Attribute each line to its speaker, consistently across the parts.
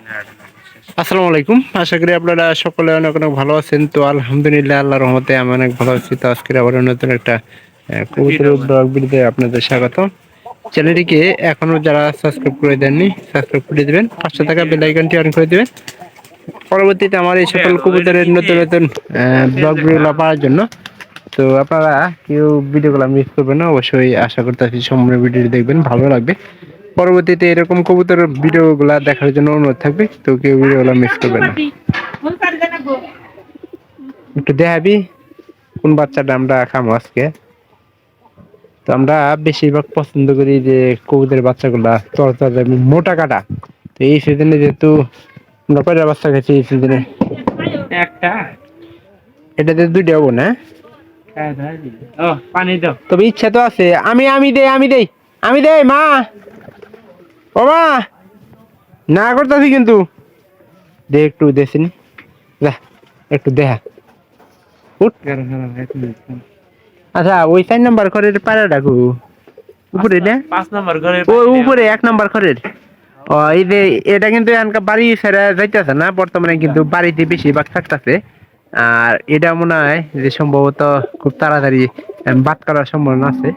Speaker 1: আসসালামু আলাইকুম। আশা করি আপনারা সকলে অনেক অনেক ভালো আছেন। তো আলহামদুলিল্লাহ আল্লাহর রহমতে আমি অনেক ভালো আছি। তো আজকের আবার নতুন একটা কবুতর ব্লগ ভিডিওতে আপনাদের স্বাগত। চ্যানেলটিকে এখনো যারা সাবস্ক্রাইব করে দেননি সাবস্ক্রাইব করে দেবেন, পাঁচশো টাকা বেল আইকনটি অন করে দেবেন। পরবর্তীতে আমার এই সকল কবুতরের নতুন নতুন ব্লগ ভিডিও পাওয়ার জন্য। তো আপনারা কেউ ভিডিওগুলো মিস করবেন না, অবশ্যই আশা করতেছি সম্পূর্ণ ভিডিওটি দেখবেন, ভালো লাগবে। পরবর্তীতে এরকম কবুতর ভিডিওগুলা দেখার জন্য অনুরোধ থাকবে, তো কেউ ভিডিওগুলো মিস করবে না। একটু দেখাবি কোন বাচ্চাটা আমরা খামো আজকে। তো আমরা বেশিরভাগ পছন্দ করি যে কবুতরের বাচ্চাগুলা তরতাজা মোটা কাটা। তো এই সিজনে যেহেতু আমরা কয়টা বাচ্চা খাইছি এই সিজনে,
Speaker 2: একটা
Speaker 1: এটাতে দুইটা হবো না।
Speaker 2: পানি দাও।
Speaker 1: তবে ইচ্ছা তো আছে, আমি দেই মা, ও মা, না করতেছি কিন্তু দে একটু দেখিনি, যা একটু দেখা উঠ। আচ্ছা ওই 4 নাম্বার ঘরের পাড়া ডাকু উপরে না,
Speaker 2: 5 নাম্বার ঘরে
Speaker 1: ওই উপরে 1 নাম্বার ঘরের। ও এই যে এটা কিন্তু এখানকার বাড়ি ছেড়ে যাইতেছে না বর্তমানে, কিন্তু বাড়িতে বেশিরভাগ থাকতেছে। আর এটা মনে হয় যে সম্ভবত খুব তাড়াতাড়ি বাদ করার সম্ভাবনা আছে।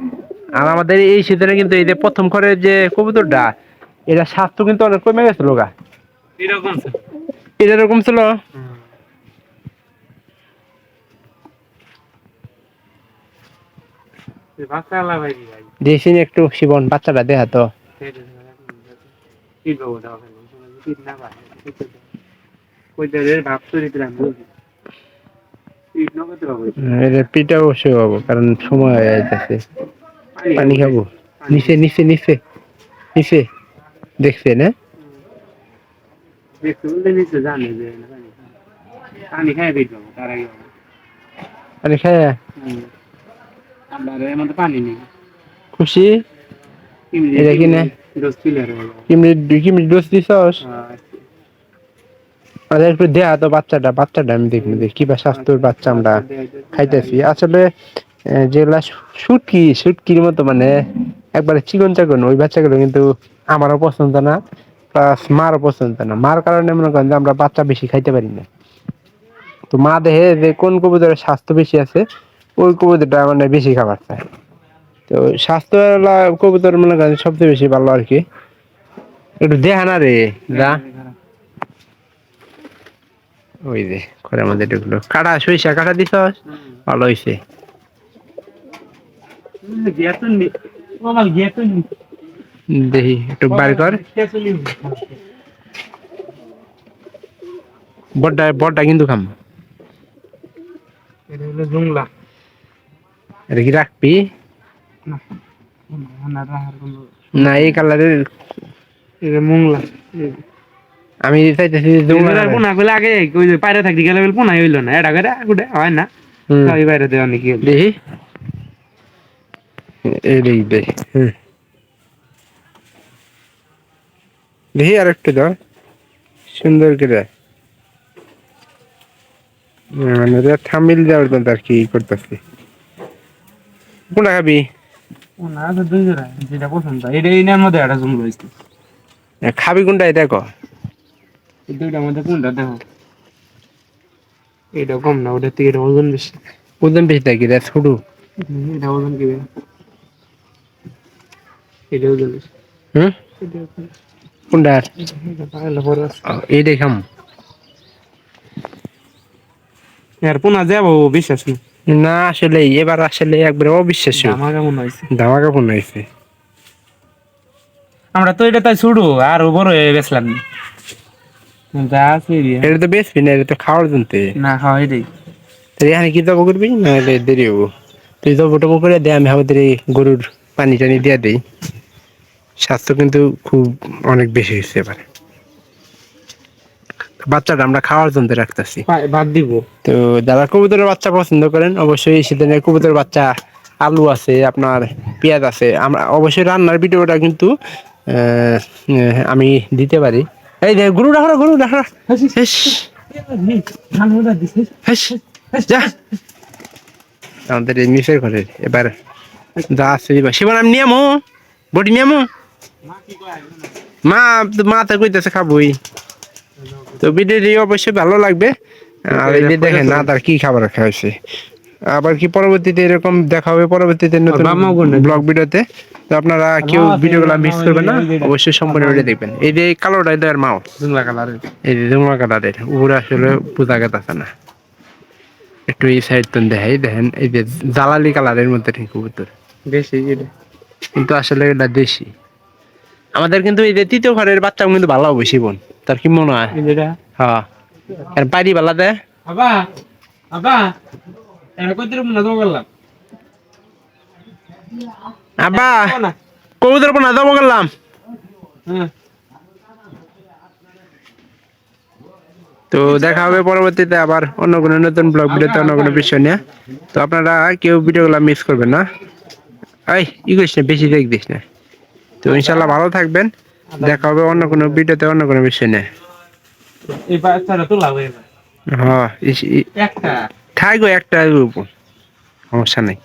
Speaker 1: আর আমাদের এই সিজনে কিন্তু এই যে প্রথম ঘরের যে কবুতরটা, এটা স্বাস্থ্য কিন্তু অনেক কমে গেছিল গা।
Speaker 2: এরকম
Speaker 1: এটা এরকম ছিল। দেখছি একটু শিবন বাচ্চাটা দেখা তো। পিঠা অবশ্যই পাবো, কারণ সময় হয়ে যাইতেছে। পানি খাবো নিচে নিচে নিচে নিচে, দেখছে না
Speaker 2: পানি খাই দিতে তার আগে
Speaker 1: পানি খায়
Speaker 2: পানি নেই
Speaker 1: খুশি। এটা কি না কিমরি ডোজ দিছস? আরে একটু দেয়া তো বাচ্চাটা আমি দেখবো কি বা স্বাস্থ্যের বাচ্চা আমরা খাইতেছি আসলে। যেগুলা শুটকির মতো মানে একবারে চিকন চাকন, ওই বাচ্চাগুলো কিন্তু আমারও পছন্দ না, প্লাস মারও পছন্দ না। মার কারণে মনে করেন যে আমরা বাচ্চা বেশি খাইতে পারি না। তো মা দেখে যে কোন কবুতরের স্বাস্থ্য বেশি আছে, ওই কবুতরটা মানে বেশি খাবার চায়। তো স্বাস্থ্য কবুতর মনে করেন সবচেয়ে বেশি ভালো আর কি। একটু দেখা না রে যা, ওই যে করে আমাদের ঢুকলো কাটা, সরিষা কাটা দিছ, ভালো হয়েছে। দেখি একটু বার কর, বড়টা কিন্তু খাম। এটা কি রাখবি না এই কালারের
Speaker 2: মুংলা?
Speaker 1: আমি চাইতেছি
Speaker 2: পোনা গুলো আগে ওই যে পায়রা থাকতে গেলে পোনাই হইলো না, এটা করে গুটে হয় না সবই বাইরে দেওয়া নাকি
Speaker 1: দেখি এই দেখি দেখি আর একটু দাও সুন্দর করে, মানে থামিল দেওয়ার জন্য আর কি করতেছি। কোনটা খাবি?
Speaker 2: পোনা আছে দুই জোড়া, যেটা পছন্দ এটা এই নার মধ্যে একটা জুমলো হয়েছে।
Speaker 1: খাবি কোনটা দেখো,
Speaker 2: এই দুইটার মধ্যে কোনটা দেখো। এটা কম না, ওটার থেকে এটা ওজন বেশি।
Speaker 1: ওজন বেশি থাকি রে ছোটু।
Speaker 2: এটা ওজন কি এটা ওজন বেশি।
Speaker 1: কোনটা এই দেখাম
Speaker 2: এর পোনা যাবো বিশ্বাস নেই
Speaker 1: না, আসলে এবার আসলে একবারে অবিশ্বাস্য ধামাকা পূর্ণ হয়েছে।
Speaker 2: আমরা তো এটা তাই ছুড়ু আর বড় হয়ে গেছিলাম যা আছে
Speaker 1: এটা তো বেশি না, এটা তো খাওয়ার জন্য
Speaker 2: না খাওয়াই দেই।
Speaker 1: এখানে কি জব করবি না দেরি হবো? তুই জব টব করে দে, আমি আমাদের এই গরুর পানি টানি দিয়ে দিই। স্বাস্থ্য কিন্তু খুব অনেক বেশি হয়েছে এবার। বাচ্চাটা আমরা খাওয়ার জন্য রাখতেছি,
Speaker 2: বাদ দিব।
Speaker 1: তো যারা কবুতরের বাচ্চা পছন্দ করেন অবশ্যই সেদিনে কবুতরের বাচ্চা, আলু আছে, আপনার পেঁয়াজ আছে। আমরা অবশ্যই রান্নার ভিডিওটা কিন্তু আমি দিতে পারি। এই যে গরু রাখা আমাদের এই নিচের ঘরে এবার যা আছে সেবার আমি নিয়ামো বডি নিয়ামো। মা তো কইতেছে খাবই, তো ভিডিওটি অবশ্যই ভালো লাগবে। আর এই যে দেখেন না তার কি খাবার খাওয়াইছে। আবার কি পরবর্তীতে এরকম দেখা হবে পরবর্তীতে নতুন ব্লগ ভিডিওতে। তো আপনারা কেউ ভিডিওগুলো মিস করবেন না, অবশ্যই সম্পূর্ণ ভিডিও দেখবেন। এই যে কালোটা দেওয়ার মাও
Speaker 2: জুংলা কালারের
Speaker 1: এই যে জুমা কালারের উপরে আসলে বোঝা গেছে না, একটু এই সাইড তো দেখাই দেখেন এই যে জালালি কালারের মধ্যে ঠিক কবুতর,
Speaker 2: বেশি এটা
Speaker 1: কিন্তু আসলে এটা দেশি। আমাদের কিন্তু এই যে তৃতীয় ঘরের বাচ্চা কিন্তু ভালো বেশি বোন, তার কি মনে হয়?
Speaker 2: এটা
Speaker 1: হ্যাঁ আর পারি ভালো দেয়।
Speaker 2: আবা আবা এটা কই দিলাম না তো বললাম
Speaker 1: আব্বা
Speaker 2: না
Speaker 1: কবুতর না দেবো করলাম।
Speaker 2: হ্যাঁ
Speaker 1: তো দেখা হবে পরবর্তীতে আবার অন্য কোনো নতুন ব্লগ ভিডিওতে অন্য কোনো বিষয় নিয়ে। তো আপনারা কেউ ভিডিওগুলো মিস করবেন না। এই ই করিস না, বেশি দেখ দিস না। তো ইনশাল্লাহ ভালো থাকবেন, দেখা হবে অন্য কোনো ভিডিওতে অন্য কোনো বিষয় নিয়ে।
Speaker 2: এই বাচ্চাটা তো লাভ হয়ে
Speaker 1: হ্যাঁ
Speaker 2: একটা
Speaker 1: থাকবো একটা সমস্যা নেই।